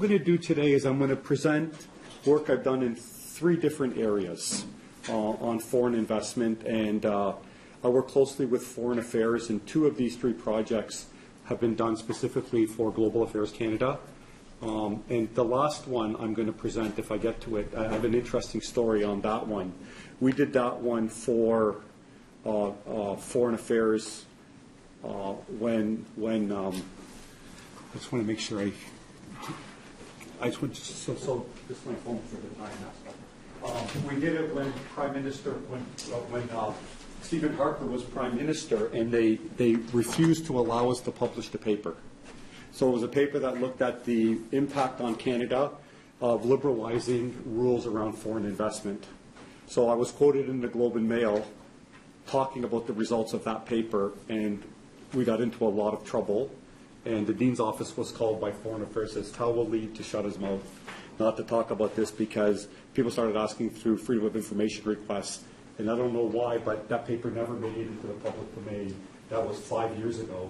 going to do today is I'm going to present work I've done in 3 different areas on foreign investment, and I work closely with foreign affairs, and 2 of these 3 projects have been done specifically for Global Affairs Canada. And the last one I'm going to present, if I get to it, I have an interesting story on that one. We did that one for foreign affairs when I just want to make sure I just want to, so this is my phone for the time. We did it when Prime Minister, when Stephen Harper was Prime Minister, and they refused to allow us to publish the paper. So it was a paper that looked at the impact on Canada of liberalizing rules around foreign investment. So I was quoted in the Globe and Mail talking about the results of that paper, and we got into a lot of trouble. And the Dean's office was called by Foreign Affairs, says, tell Walid to shut his mouth, not to talk about this, because people started asking through freedom of information requests. And I don't know why, but that paper never made it into the public domain. That was 5 years ago.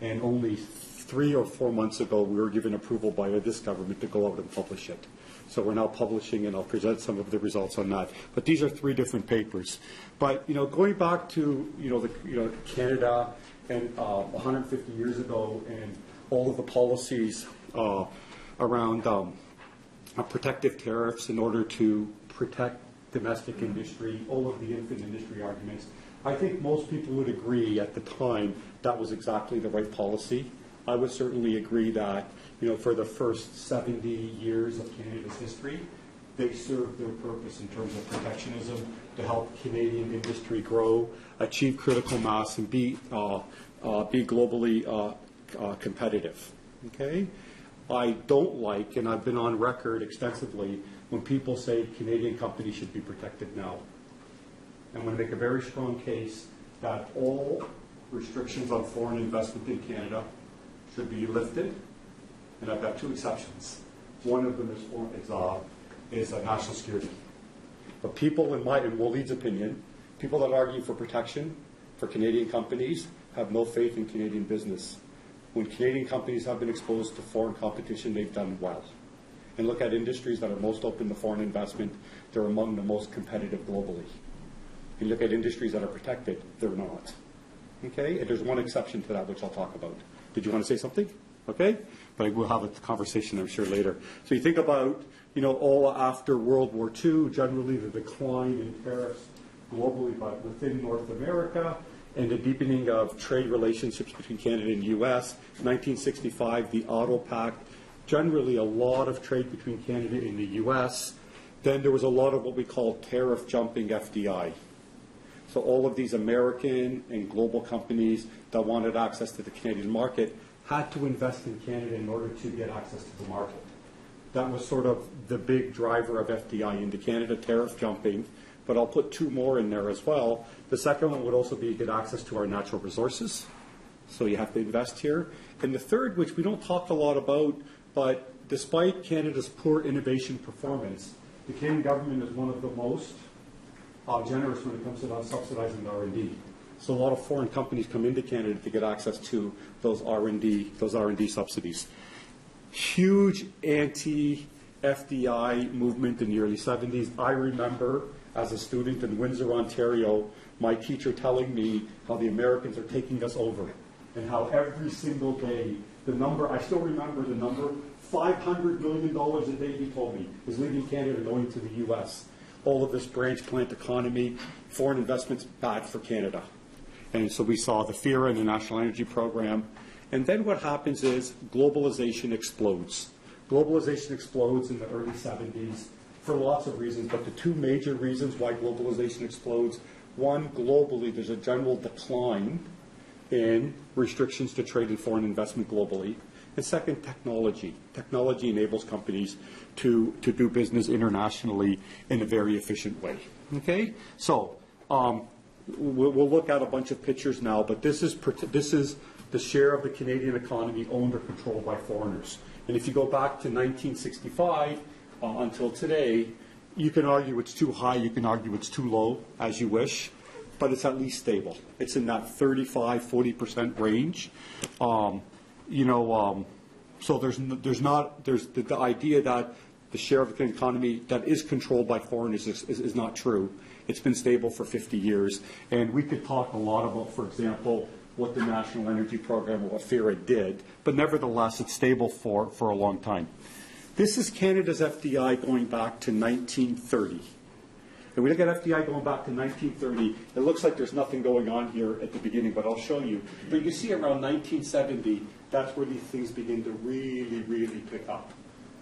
And only 3 or 4 months ago, we were given approval by this government to go out and publish it. So we're now publishing, and I'll present some of the results on that. But these are 3 different papers. But going back to Canada and 150 years ago, and all of the policies around protective tariffs in order to protect domestic industry, all of the infant industry arguments, I think most people would agree at the time that was exactly the right policy. I would certainly agree that, for the first 70 years of Canada's history, they served their purpose in terms of protectionism to help Canadian industry grow, achieve critical mass, and be globally competitive. Okay? I don't like, and I've been on record extensively, when people say Canadian companies should be protected now. I'm going to make a very strong case that all restrictions on foreign investment in Canada should be lifted, and I've got 2 exceptions. One of them is national security. But people, in Walid's opinion, people that argue for protection for Canadian companies have no faith in Canadian business. When Canadian companies have been exposed to foreign competition, they've done well. And look at industries that are most open to foreign investment, they're among the most competitive globally. And look at industries that are protected, they're not. Okay? And there's one exception to that, which I'll talk about. Did you want to say something? Okay? But we'll have a conversation, I'm sure, later. So you think about, all after World War II, generally the decline in tariffs globally, but within North America, and the deepening of trade relationships between Canada and the U.S. 1965, the Auto Pact, generally a lot of trade between Canada and the U.S. Then there was a lot of what we call Tariff Jumping Fdi. So all of these American and global companies that wanted access to the Canadian market had to invest in Canada in order to get access to the market. That was sort of the big driver of FDI into Canada, tariff jumping, but I'll put 2 more in there as well. The second one would also be to get access to our natural resources, so you have to invest here. And the third, which we don't talk a lot about, but despite Canada's poor innovation performance, the Canadian government is one of the most generous when it comes to subsidizing R&D. So a lot of foreign companies come into Canada to get access to those R&D subsidies. Huge anti-FDI movement in the early 70s. I remember, as a student in Windsor, Ontario, my teacher telling me how the Americans are taking us over, and how every single day, I still remember the number, $500 million a day, he told me, is leaving Canada and going to the U.S. All of this branch plant economy, foreign investment's bad for Canada. And so we saw the FERA and the National Energy Program. And then what happens is globalization explodes. Globalization explodes in the early 70s for lots of reasons, but the 2 major reasons why globalization explodes: one, globally, there's a general decline in restrictions to trade and foreign investment globally. And second, technology. Technology enables companies to do business internationally in a very efficient way. Okay? So we'll look at a bunch of pictures now, but this is the share of the Canadian economy owned or controlled by foreigners. And if you go back to 1965 until today, you can argue it's too high, you can argue it's too low, as you wish, but it's at least stable. It's in that 35-40% range. So there's the idea that the share of the economy that is controlled by foreigners is not true. It's been stable for 50 years. And we could talk a lot about, for example, what the National Energy Program or what FERA did, but nevertheless, it's stable for a long time. This is Canada's FDI going back to 1930. And we look at FDI going back to 1930, it looks like there's nothing going on here at the beginning, but I'll show you. But you see around 1970, that's where these things begin to really, really pick up.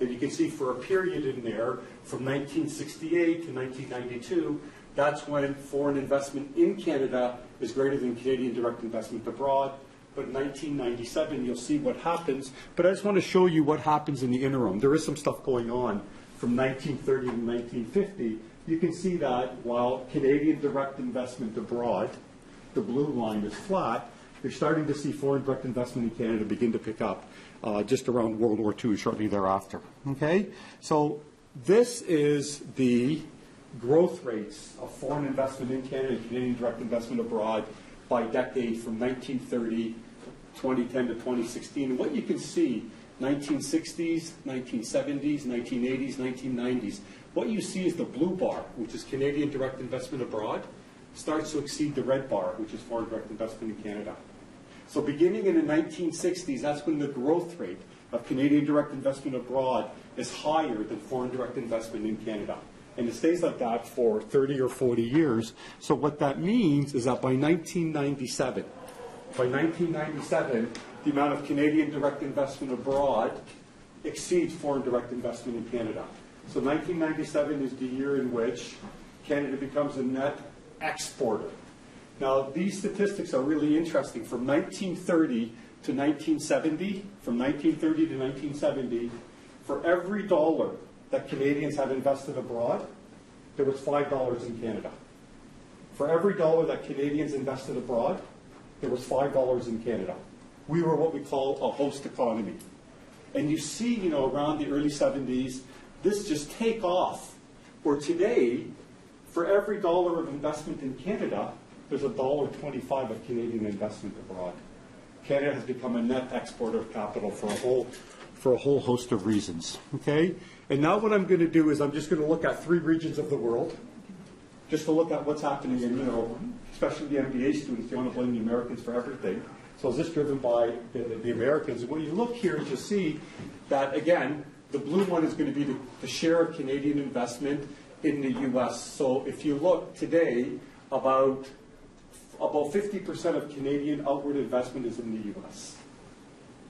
And you can see for a period in there, from 1968 to 1992, that's when foreign investment in Canada is greater than Canadian direct investment abroad. But in 1997, you'll see what happens. But I just want to show you what happens in the interim. There is some stuff going on from 1930 to 1950. You can see that while Canadian direct investment abroad, the blue line is flat, you're starting to see foreign direct investment in Canada begin to pick up just around World War II, shortly thereafter. Okay? So this is the growth rates of foreign investment in Canada and Canadian direct investment abroad by decade from 1930, 2010 to 2016. And what you can see, 1960s, 1970s, 1980s, 1990s, what you see is the blue bar, which is Canadian direct investment abroad, starts to exceed the red bar, which is foreign direct investment in Canada. So beginning in the 1960s, that's when the growth rate of Canadian direct investment abroad is higher than foreign direct investment in Canada. And it stays like that for 30 or 40 years. So what that means is that by 1997, the amount of Canadian direct investment abroad exceeds foreign direct investment in Canada. So 1997 is the year in which Canada becomes a net exporter. Now, these statistics are really interesting. From 1930 to 1970, for every dollar that Canadians had invested abroad, there was $5 in Canada. For every dollar that Canadians invested abroad, there was $5 in Canada. We were what we call a host economy. And you see, around the early 70s, this just take off, where today, for every dollar of investment in Canada, there's $1.25 of Canadian investment abroad. Canada has become a net exporter of capital for a whole host of reasons. Okay? And now what I'm going to do is I'm just going to look at 3 regions of the world, just to look at what's happening in, especially the MBA students, they want to blame the Americans for everything. So is this driven by the Americans? And when you look here, you'll see that, again, the blue one is going to be the share of Canadian investment in the U.S. So if you look today, about 50% of Canadian outward investment is in the U.S.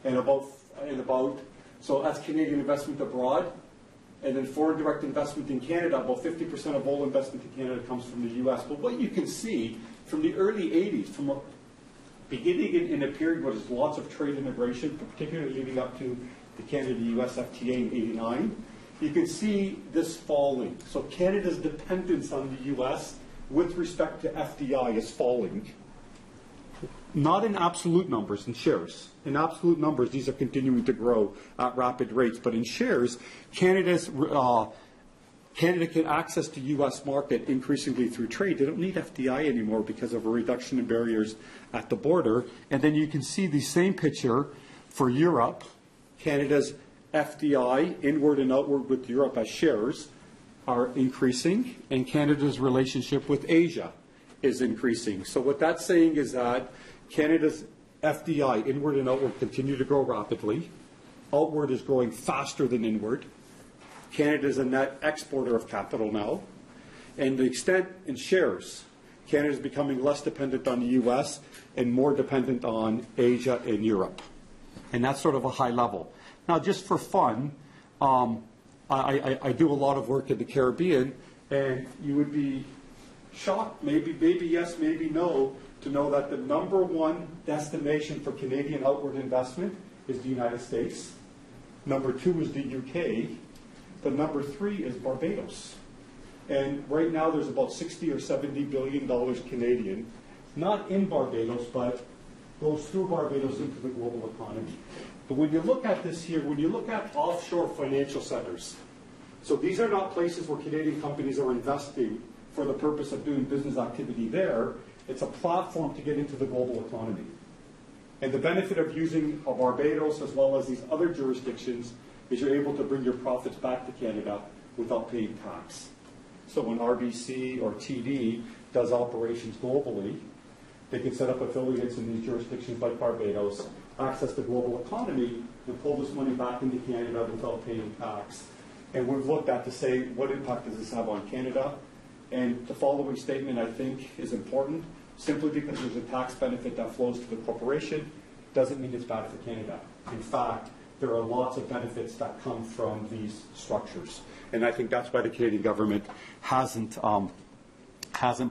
And so that's Canadian investment abroad. And then foreign direct investment in Canada, about 50% of all investment in Canada comes from the U.S. But what you can see from the early 80s, from beginning in a period where there's lots of trade integration, particularly leading up to the Canada-U.S. FTA in '89, you can see this falling. So Canada's dependence on the U.S. with respect to FDI is falling. Not in absolute numbers, in shares. In absolute numbers, these are continuing to grow at rapid rates. But in shares, Canada can access the U.S. market increasingly through trade. They don't need FDI anymore because of a reduction in barriers at the border. And then you can see the same picture for Europe. Canada's FDI, inward and outward with Europe as shares, are increasing, and Canada's relationship with Asia is increasing. So what that's saying is that Canada's FDI, inward and outward, continue to grow rapidly. Outward is growing faster than inward. Canada is a net exporter of capital now. And the extent in shares, Canada is becoming less dependent on the U.S. and more dependent on Asia and Europe. And that's sort of a high level. Now, just for fun, I do a lot of work in the Caribbean, and you would be shocked, maybe yes, maybe no, to know that the #1 destination for Canadian outward investment is the United States. Number 2 is the UK. But number 3 is Barbados. And right now there's about 60 or 70 billion dollars Canadian, not in Barbados, but goes through Barbados into the global economy. But when you look at this here, when you look at offshore financial centers, so these are not places where Canadian companies are investing for the purpose of doing business activity there. It's a platform to get into the global economy. And the benefit of using Barbados as well as these other jurisdictions is you're able to bring your profits back to Canada without paying tax. So when RBC or TD does operations globally, they can set up affiliates in these jurisdictions like Barbados, access the global economy, and pull this money back into Canada without paying tax. And we've looked at to say, what impact does this have on Canada? And the following statement, I think, is important. Simply because there's a tax benefit that flows to the corporation doesn't mean it's bad for Canada. In fact, there are lots of benefits that come from these structures. And I think that's why the Canadian government hasn't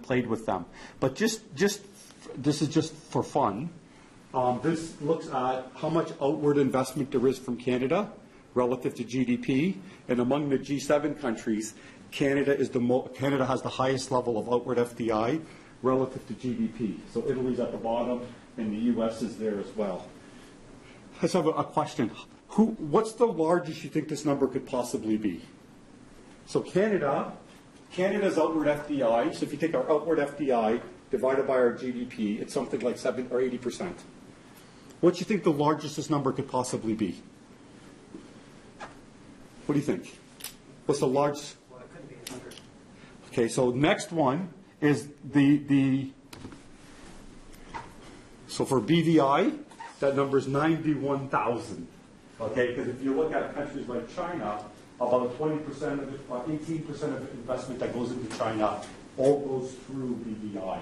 played with them. But this is just for fun. This looks at how much outward investment there is from Canada relative to GDP. And among the G7 countries, Canada has the highest level of outward FDI relative to GDP. So Italy's at the bottom, and the U.S. is there as well. Let's have a question. What's the largest you think this number could possibly be? So Canada's outward FDI, so if you take our outward FDI divided by our GDP, it's something like 7 or 80%. What do you think the largest this number could possibly be? What do you think? What's the largest? Well, it couldn't be 100. Okay, so next one is so for BVI, that number is 91,000. Okay, because if you look at countries like China, about 20% of it, 18% of investment that goes into China all goes through BVI.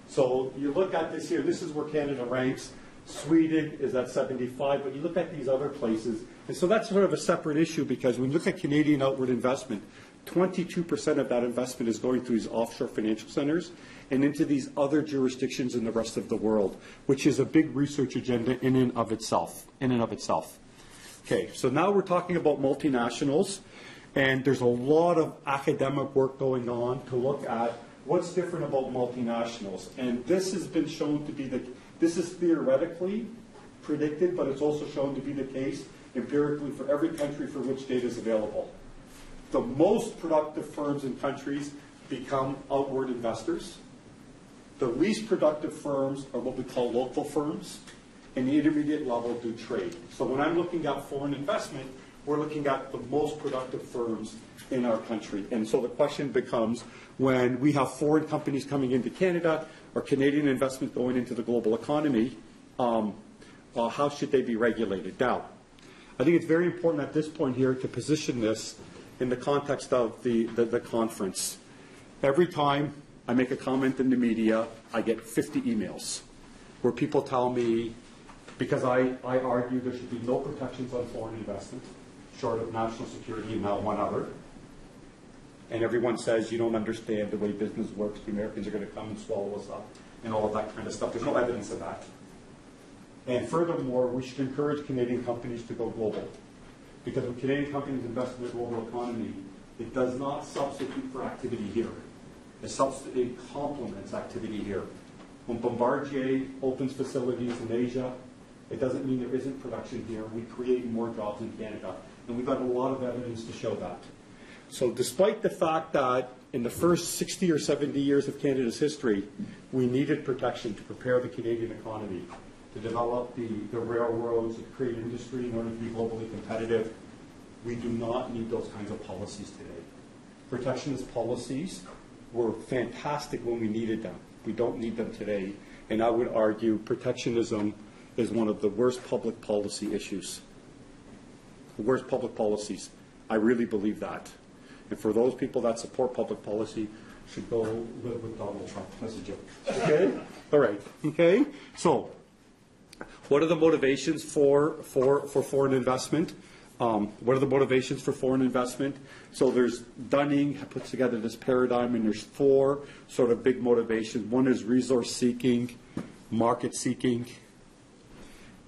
So you look at this here, this is where Canada ranks. Sweden is at 75, but you look at these other places, and so that's sort of a separate issue because when you look at Canadian outward investment, 22% of that investment is going through these offshore financial centers and into these other jurisdictions in the rest of the world, which is a big research agenda in and of itself. Okay, so now we're talking about multinationals, and there's a lot of academic work going on to look at what's different about multinationals. And this has been shown to be this is theoretically predicted, but it's also shown to be the case empirically for every country for which data is available. The most productive firms in countries become outward investors. The least productive firms are what we call local firms, and the intermediate level do trade. So when I'm looking at foreign investment, we're looking at the most productive firms in our country. And so the question becomes, when we have foreign companies coming into Canada or Canadian investment going into the global economy, how should they be regulated? Now, I think it's very important at this point here to position this in the context of the conference. Every time I make a comment in the media, I get 50 emails where people tell me, because I argue there should be no protections on foreign investment, short of national security and now one other. And everyone says you don't understand the way business works, the Americans are going to come and swallow us up, and all of that kind of stuff. There's no evidence of that. And furthermore, we should encourage Canadian companies to go global. Because when Canadian companies invest in the global economy, it does not substitute for activity here. It complements activity here. When Bombardier opens facilities in Asia, it doesn't mean there isn't production here. We create more jobs in Canada. And we've got a lot of evidence to show that. So despite the fact that in the first 60 or 70 years of Canada's history, we needed protection to prepare the Canadian economy, to develop the railroads, to create industry in order to be globally competitive, we do not need those kinds of policies today. Protectionist policies were fantastic when we needed them. We don't need them today. And I would argue protectionism is one of the worst public policy issues. The worst public policies. I really believe that. And for those people that support public policy, should go live with Donald Trump. That's a joke. Okay? All right. Okay? So, what are the motivations for foreign investment? What are the motivations for foreign investment? So there's Dunning puts together this paradigm, and there's four sort of big motivations. One is resource seeking, market seeking,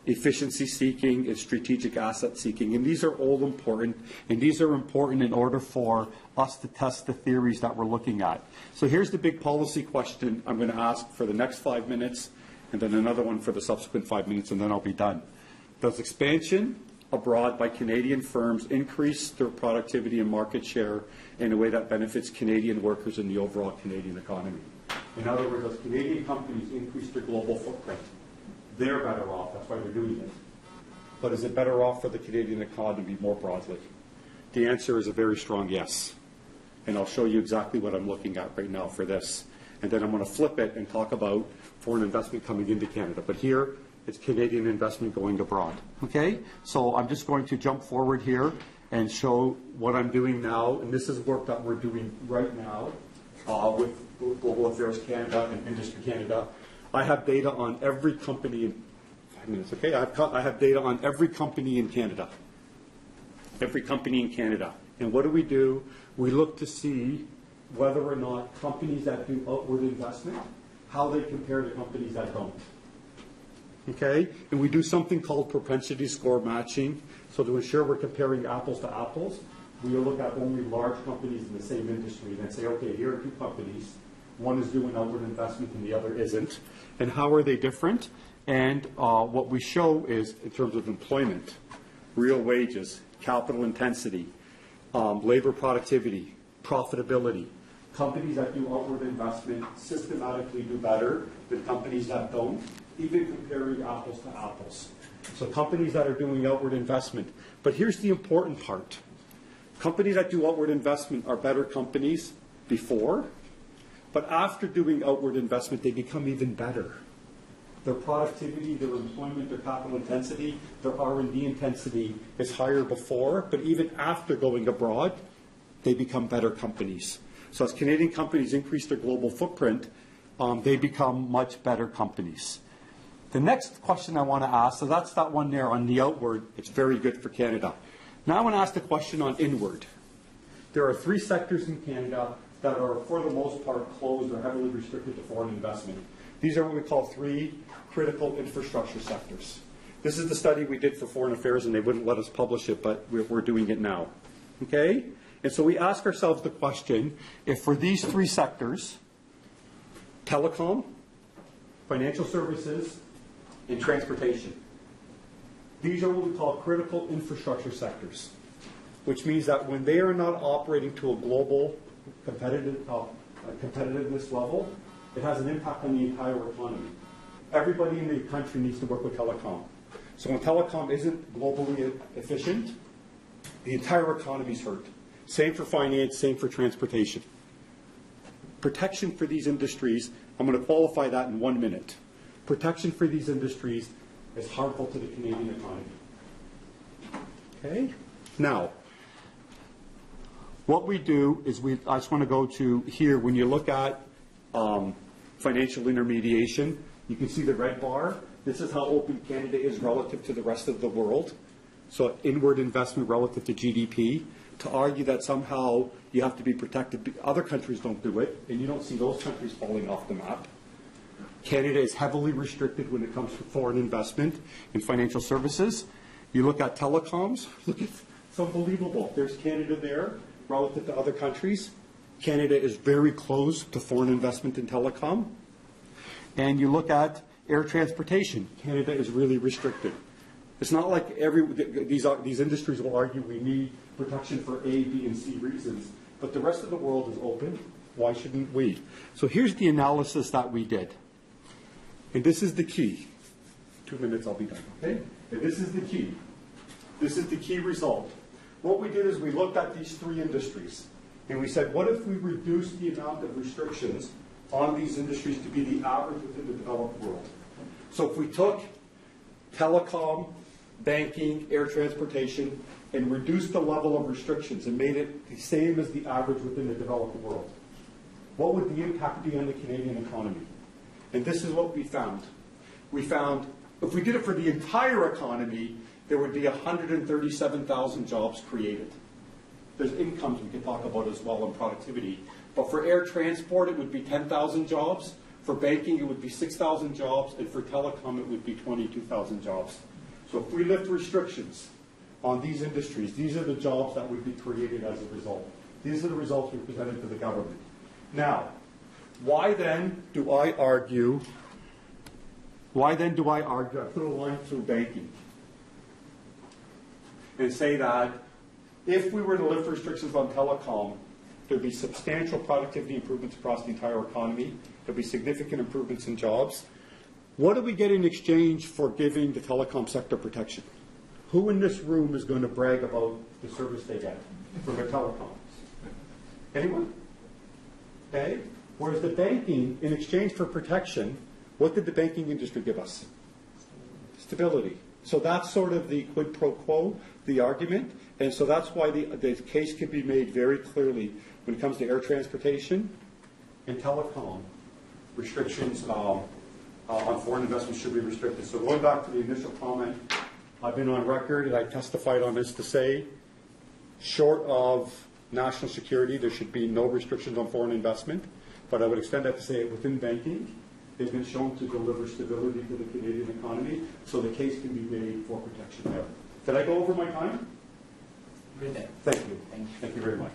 efficiency seeking, and strategic asset seeking. And these are all important, and these are important in order for us to test the theories that we're looking at. So here's the big policy question I'm going to ask for the next 5 minutes, and then another one for the subsequent 5 minutes, and then I'll be done. Does expansion abroad by Canadian firms increase their productivity and market share in a way that benefits Canadian workers and the overall Canadian economy? In other words, does Canadian companies increase their global footprint they're better off. That's why they're doing it. But is it better off for the Canadian economy more broadly? The answer is a very strong yes. And I'll show you exactly what I'm looking at right now for this. And then I'm going to flip it and talk about foreign investment coming into Canada. But here, it's Canadian investment going abroad. Okay? So I'm just going to jump forward here and show what I'm doing now. And this is work that we're doing right now with Global Affairs Canada and Industry Canada. I have data on every company in 5 minutes, okay? I have data on every company in Canada. Every company in Canada. And what do? We look to see whether or not companies that do outward investment, how they compare to companies that don't. Okay? And we do something called propensity score matching. So to ensure we're comparing apples to apples, we look at only large companies in the same industry and then say, okay, here are two companies. One is doing outward investment and the other isn't. And how are they different? And what we show is, in terms of employment, real wages, capital intensity, labor productivity, profitability. Companies that do outward investment systematically do better than companies that don't, even comparing apples to apples. So companies that are doing outward investment. But here's the important part. Companies that do outward investment are better companies before, but after doing outward investment, they become even better. Their productivity, their employment, their capital intensity, their R&D intensity is higher before, but even after going abroad, they become better companies. So as Canadian companies increase their global footprint, they become much better companies. The next question I want to ask, so that's that one there on the outward, it's very good for Canada. Now I want to ask the question on inward. There are 3 sectors in Canada that are, for the most part, closed or heavily restricted to foreign investment. These are what we call 3 critical infrastructure sectors. This is the study we did for Foreign Affairs, and they wouldn't let us publish it, but we're doing it now. Okay? And so we ask ourselves the question, if for these 3 sectors, telecom, financial services, and transportation, these are what we call critical infrastructure sectors, which means that when they are not operating to a global competitiveness level, it has an impact on the entire economy. Everybody in the country needs to work with telecom. So when telecom isn't globally efficient, the entire economy is hurt. Same for finance, same for transportation. Protection for these industries, I'm going to qualify that in 1 minute. Protection for these industries is harmful to the Canadian economy. Okay? Now, what we do is I just want to go to here. When you look at financial intermediation, you can see the red bar. This is how open Canada is relative to the rest of the world. So inward investment relative to GDP. To argue that somehow you have to be protected, other countries don't do it, and you don't see those countries falling off the map. Canada is heavily restricted when it comes to foreign investment in financial services. You look at telecoms, look at, it's unbelievable. There's Canada there relative to other countries. Canada is very close to foreign investment in telecom. And you look at air transportation. Canada is really restricted. It's not like these industries will argue we need protection for A, B, and C reasons, but the rest of the world is open. Why shouldn't we? So here's the analysis that we did. And this is the key. 2 minutes, I'll be done, okay? And this is the key. This is the key result. What we did is we looked at these 3 industries, and we said, what if we reduce the amount of restrictions on these industries to be the average within the developed world? So if we took telecom, banking, air transportation, and reduced the level of restrictions and made it the same as the average within the developed world, what would the impact be on the Canadian economy? And this is what we found. We found if we did it for the entire economy, there would be 137,000 jobs created. There's incomes we could talk about as well and productivity. But for air transport, it would be 10,000 jobs. For banking, it would be 6,000 jobs. And for telecom, it would be 22,000 jobs. So if we lift restrictions on these industries, these are the jobs that would be created as a result. These are the results we presented to the government. Now, why then do I argue, I put a line through banking and say that if we were to lift restrictions on telecom, there'd be substantial productivity improvements across the entire economy. There'd be significant improvements in jobs. What do we get in exchange for giving the telecom sector protection? Who in this room is going to brag about the service they get from their telecoms? Anyone? Okay. Whereas the banking, in exchange for protection, what did the banking industry give us? Stability. So that's sort of the quid pro quo, the argument. And so that's why the case can be made very clearly when it comes to air transportation and telecom. Restrictions on foreign investment should be restricted. So going back to the initial comment, I've been on record and I testified on this to say, short of national security, there should be no restrictions on foreign investment. But I would extend that to say within banking, they've been shown to deliver stability to the Canadian economy, so the case can be made for protection there. Did I go over my time? Good. Thank you. Thank you very much.